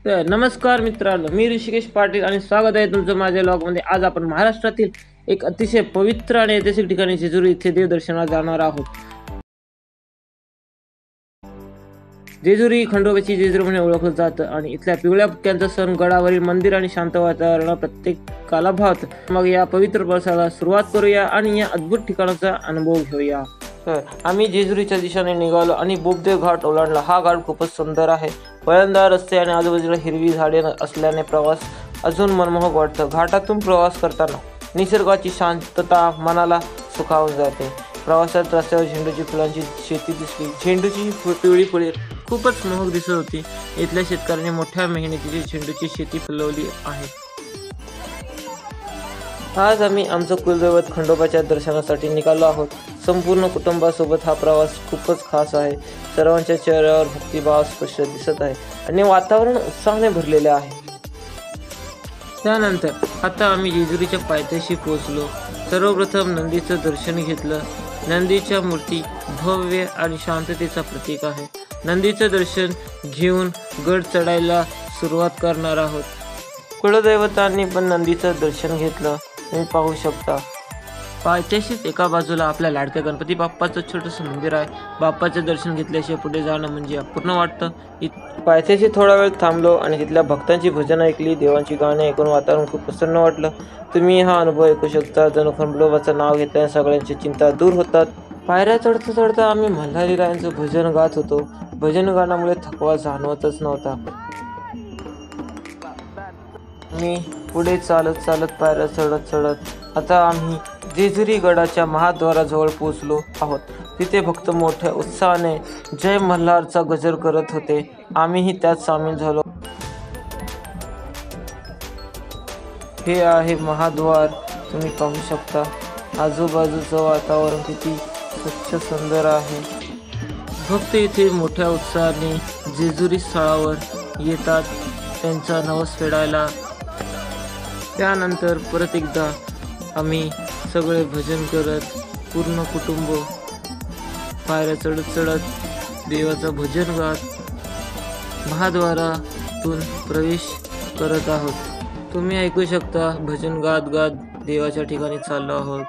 तर नमस्कार मित्रांनो, मी ऋषिकेश पाटील आणि स्वागत आहे तुमचं माझ्या ब्लॉगमध्ये। आज आपण महाराष्ट्रातील एक अतिशय पवित्र आणि ऐतिहासिक ठिकाणी जेजुरी येथे देवदर्शनाला जाणार आहोत। जेजुरी खंडोबाची जेजुरी म्हणून ओळखलं जातं आणि इथल्या पिवळ्या पक्क्यांचा सण, गडावरील मंदिर आणि शांत वातावरण प्रत्येकाला भावतं। मग या पवित्र प्रवासाला सुरुवात करूया आणि या अद्भुत ठिकाणाचा अनुभव घेऊया। तर आम्ही जेजुरीच्या दिशेने निघालो आणि बोबदेव घाट ओलांडला। हा घाट खूपच सुंदर आहे। पहिल्यांदा रस्ते आणि आजूबाजूला हिरवी झाडे असल्याने प्रवास अजून मनमोहक वाटतं। घाटातून प्रवास करताना निसर्गाची शांतता मनाला सुखावून जाते। प्रवासात रस्त्यावर झेंडूची फुलांची शेती दिसली। झेंडूची पिवळी फुले खूपच मोहक दिसत होती। इथल्या शेतकऱ्यांनी मोठ्या मेहनतीची झेंडूची शेती फुलवली आहे। आज आम्ही आमचं कुलदैवत खंडोबाच्या दर्शनासाठी निघालो आहोत। संपूर्ण कुटुंबासोबत हा प्रवास खूपच खास आहे। सर्वांच्या चेहऱ्यावर भक्तिभाव स्पष्ट दिसत आहे आणि वातावरण उत्साहाने भरलेले आहे। त्यानंतर आता आम्ही जेजुरीच्या पायथ्याशी पोहोचलो। सर्वप्रथम नंदीचं दर्शन घेतलं। नंदीच्या मूर्ती भव्य आणि शांततेचा प्रतीक आहे। नंदीचं दर्शन घेऊन गड चढायला सुरुवात करणार आहोत। कुलदैवतांनी पण नंदीचं दर्शन घेतलं, तुम्ही पाहू शकता। पायथ्याशीच एका बाजूला आपल्या लाडक्या गणपती बाप्पाचं छोटंसं मंदिर आहे। बाप्पाचं दर्शन घेतल्याशिवाय पुढे जाणं म्हणजे अपूर्ण वाटतं। पायथ्याशी थोडा वेळ थांबलो आणि तिथल्या भक्तांची भजन ऐकली। देवांची गाणी ऐकून वातावरण खूप प्रसन्न वाटलं। तुम्ही हा अनुभव ऐकू शकता। जणू खंडोबाचं नाव घेतल्याने सगळ्यांची चिंता दूर होतात। पायऱ्या चढता चढता आम्ही मल्हारी रायांचं भजन गात होतो। भजन गाण्यामुळे थकवा जाणवतच नव्हता। मी पुढे चालत पायऱ्या चढत आता आम्ही जेजुरी गडाच्या महाद्वाराजवळ पोहोचलो आहोत। तिथे भक्त मोठ्या उत्साहाने जय मल्हारचा गजर करत होते। आम्हीही त्यात सामील झालो। हे आहे महाद्वार, तुम्ही पाहू शकता। आजूबाजूचं वातावरण किती स्वच्छ सुंदर आहे। भक्त इथे मोठ्या उत्साहाने जेजुरी स्थळावर येतात त्यांचा नवस फेडायला। त्यानंतर परत एकदा आम्ही सगळे भजन करत पूर्ण कुटुंब पायऱ्या चढत देवाचं भजन गात महाद्वारातून प्रवेश करत आहोत। तुम्ही ऐकू शकता, भजन गात गात देवाच्या ठिकाणी चाललो आहोत।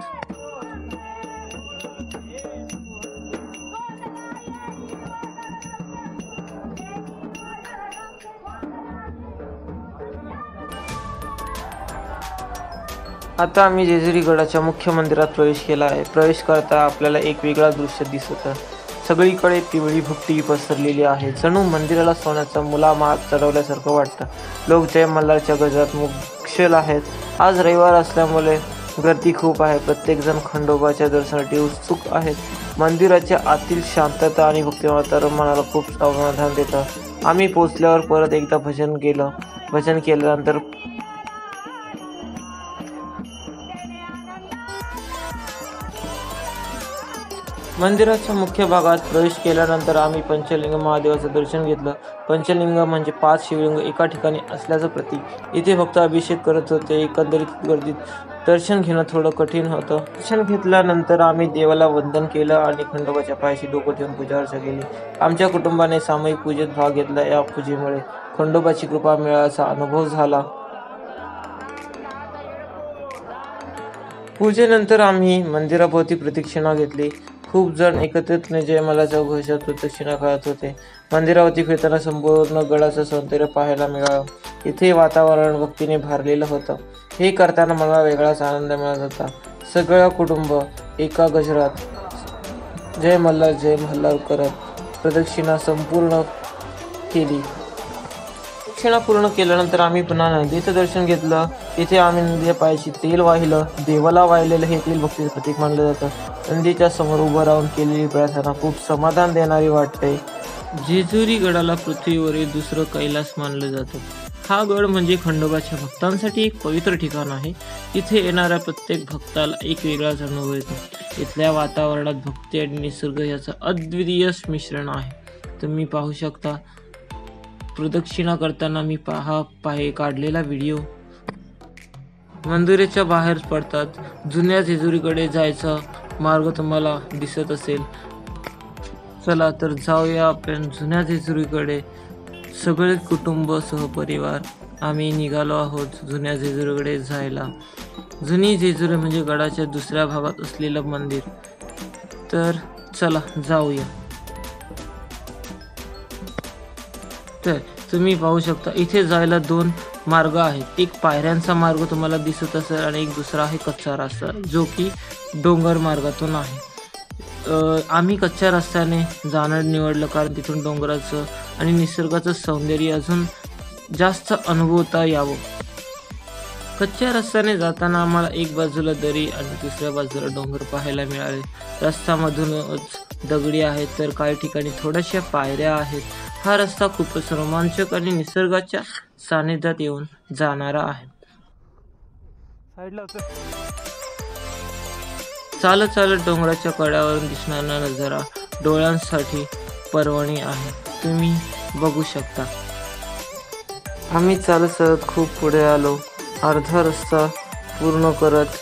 आता आम्ही जेजुरी गडाच्या मुख्य मंदिरात प्रवेश केला आहे। प्रवेश करता आपल्याला एक वेगळा दृश्य दिसत आहे। सगळीकडे पिवळी भुकटी पसरलेली आहे। जणू मंदिराला सोन्याचा मुलामाल चढवल्यासारखं वाटतं। लोक जय मल्हारच्या गजरात मुक्षल आहेत। आज रविवार असल्यामुळे गर्दी खूप आहे। प्रत्येकजण खंडोबाच्या दर्शनासाठी उत्सुक आहेत। मंदिराच्या आतील शांतता आणि भक्ती वातावरण मनाला खूप समाधान देतं। आम्ही पोहोचल्यावर परत एकदा भजन केल्यानंतर मंदिराच्या मुख्य भागात प्रवेश केल्यानंतर आम्ही पंचलिंग महादेवाचं दर्शन घेतलं। पंचलिंग म्हणजे 5 शिवलिंग एका ठिकाणी असल्याचं प्रतीक। इथे भक्त अभिषेक करत होते। एकंदरीत गर्दीत दर्शन घेणं थोडं कठीण होतं। दर्शन घेतल्यानंतर आम्ही देवाला वंदन केलं आणि खंडोबाच्या पायाशी डोकं ठेवून पूजा अर्चा केली। आमच्या कुटुंबाने सामूहिक पूजेत भाग घेतला। या पूजेमुळे खंडोबाची कृपा मिळाल्याचा अनुभव झाला। पूजेनंतर आम्ही मंदिराभोवती प्रदक्षिणा घेतली। खूप जण एकत्रितपणे जय मल्हारच्या घोषात प्रदक्षिणा करत होते। मंदिरावरती फिरताना संपूर्ण गडाचं सौंदर्य पाहायला मिळालं। इथे वातावरण भक्तीने भरलेलं होतं। हे करताना मला वेगळाच आनंद मिळत होता। सगळं कुटुंब एका गजरात जय मल्हार करत प्रदक्षिणा संपूर्ण केली। प्रदक्षिणा पूर्ण केल्यानंतर आम्ही पुन्हा नदीचं दर्शन घेतलं। तिथे आम्ही नदीच्या पायाशी तेल वाहिलं। देवाला वाहिलेलं हे तेल भक्तीचं प्रतीक मानलं जातं। नदीच्या समोर उभं राहून केलेली प्रार्थना खूप समाधान देणारी वाटते। जेजुरी गडाला पृथ्वीवरील दुसरं कैलास मानलं जातं। हा गड म्हणजे खंडोबाच्या भक्तांसाठी एक पवित्र ठिकाण आहे। तिथे येणाऱ्या प्रत्येक भक्ताला एक वेगळाच अनुभव येतो। इथल्या वातावरणात भक्ती आणि निसर्ग याचं अद्वितीय मिश्रण आहे। तुम्ही पाहू शकता, प्रदक्षिणा करताना मी पाय काढलेला व्हिडिओ। मंदिराच्या बाहेर पडतात जुन्या जेजुरीकडे जायचा मार्ग तुम्हाला दिसत असेल। चला तर जाऊया आपण जुन्या जेजुरीकडे। सगळे कुटुंब सहपरिवार आम्ही निघालो आहोत जुन्या जेजुरीकडे जायला. जुनी जेजुरी म्हणजे गडाच्या दुसऱ्या भागात असलेलं मंदिर. तर चला जाऊया. तर तुम्ही पाहू शकता इथे जायला 2 मार्ग आहेत. एक पायऱ्यांचा मार्ग तुम्हाला दिसत असेल आणि एक दुसरा आहे कच्चा रस्ता जो की डोंगर मार्गातून आहे. आम्ही कच्च्या रस्त्याने जाणं निवडलं कारण तिथून डोंगराचं आणि निसर्गाचं सौंदर्य अजून जास्त अनुभवता यावं. कच्च्या रस्त्याने जाताना आम्हाला एक बाजूला दरी आणि दुसऱ्या बाजूला डोंगर पाहायला मिळाले. रस्त्यामधूनच दगडी आहेत तर काही ठिकाणी थोड्याशा पायऱ्या आहेत. हा रस्ता खूपच रोमांचक आणि निसर्गाच्या सानिध्यात येऊन जाणारा आहे. चालत चालत डोंगराच्या कड्यावरून दिसणारा नजारा डोळ्यांसाठी पर्वणी आहे. तुम्ही बघू शकता. आम्ही चालत चालत खूप पुढे आलो. अर्धा रस्ता पूर्ण करत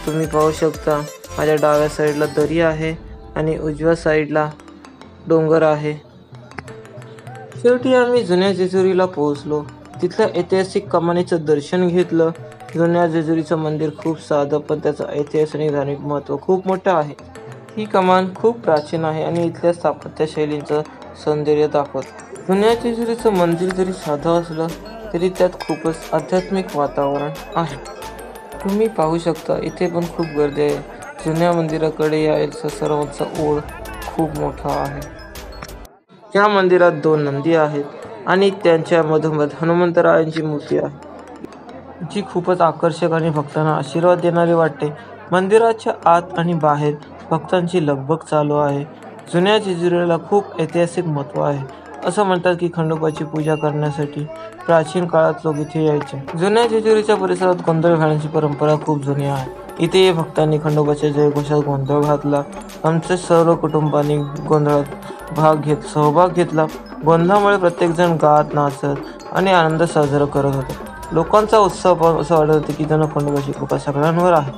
तुम्ही पाहू शकता माझ्या डाव्या साईडला दरी आहे आणि उजव्या साईडला डोंगर आहे. शेवटी आम्ही जुन्या जेजुरीला पोहोचलो. तिथल्या ऐतिहासिक कमानीचं दर्शन घेतलं. जुन्या जेजुरीचं मंदिर खूप साधं पण त्याचं ऐतिहासिक आणि धार्मिक महत्त्व खूप मोठं आहे. ही कमान खूप प्राचीन आहे आणि इथल्या स्थापत्य शैलींचं सौंदर्य दाखवतं. जुन्या जेजुरीचं मंदिर जरी साधं असलं तरी त्यात खूपच आध्यात्मिक वातावरण आहे. तुम्ही पाहू शकता इथे पण खूप गर्दी आहे. जुन्या मंदिराकडे यायचा सर्वांचा ओढ खूप मोठा आहे. या मंदिरात 2 नंदी आहेत आणि त्यांच्या मधोमध हनुमंतरायांची मूर्ती आहे जी खूपच आकर्षक आणि भक्तांना आशीर्वाद देणारी वाटते. मंदिराच्या आत आणि बाहेर भक्तांची लगबग चालू आहे. जुन्या जेजुरीला खूप ऐतिहासिक महत्त्व आहे. असं म्हणतात की खंडोबाची पूजा करण्यासाठी प्राचीन काळात लोक इथे यायचे. जुन्या जेजुरीच्या परिसरात गोंधळ घालण्याची परंपरा खूप जुनी आहे. इथे भक्तांनी खंडोबाच्या जयघोषात गोंधळ घातला. आमच्या सर्व कुटुंबांनी गोंधळात सहभाग घेतला. गोंधळामुळे प्रत्येकजण गात नाचत आणि आनंद साजरा करत होते. लोकांचा उत्साह असं वाटत होते की जणू खंडोबाची कृपा सगळ्यांवर आहे.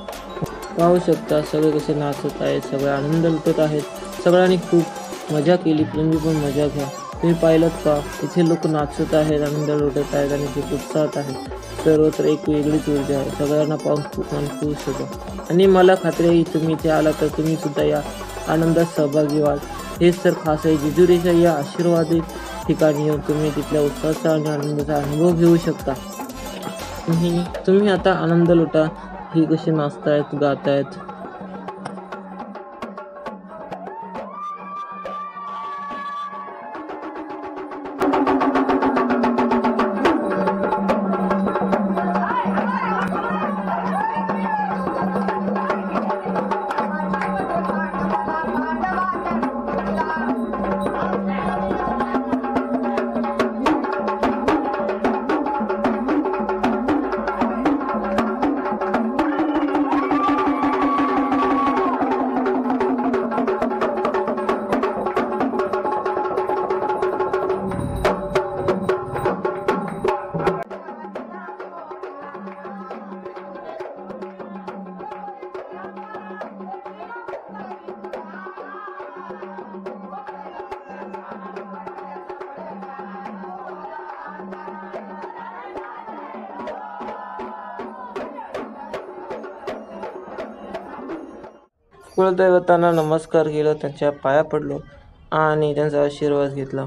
पाहू शकता सगळे कसे नाचत आहेत, सगळे आनंद लुटत आहेत. सगळ्यांनी खूप मजा केली. तुम्ही पण मजा घ्या. तुम्ही पाहिलं का इथे लोक नाचत आहेत, आनंद लुटत आहेत आणि खूप उत्साहात आहेत. सर्वत्र एक वेगळीच ऊर्जा आहे. सगळ्यांना पाहून खूप मन खुश होतं आणि मला खात्री आहे तुम्ही इथे आला तर तुम्ही सुद्धा या आनंदात सहभागी व्हाल. हेच तर खास आहे. जेजुरीच्या या आशीर्वादित ठिकाणी येऊन तुम्ही तिथल्या उत्साहाचा आणि आनंदाचा अनुभव घेऊ शकता. तुम्ही आता आनंद लुटा. ही कशी नाचतायत, गातायत. कुलदैवतांना नमस्कार केला, त्यांच्या पाया पडलो आणि त्यांचा आशीर्वाद घेतला.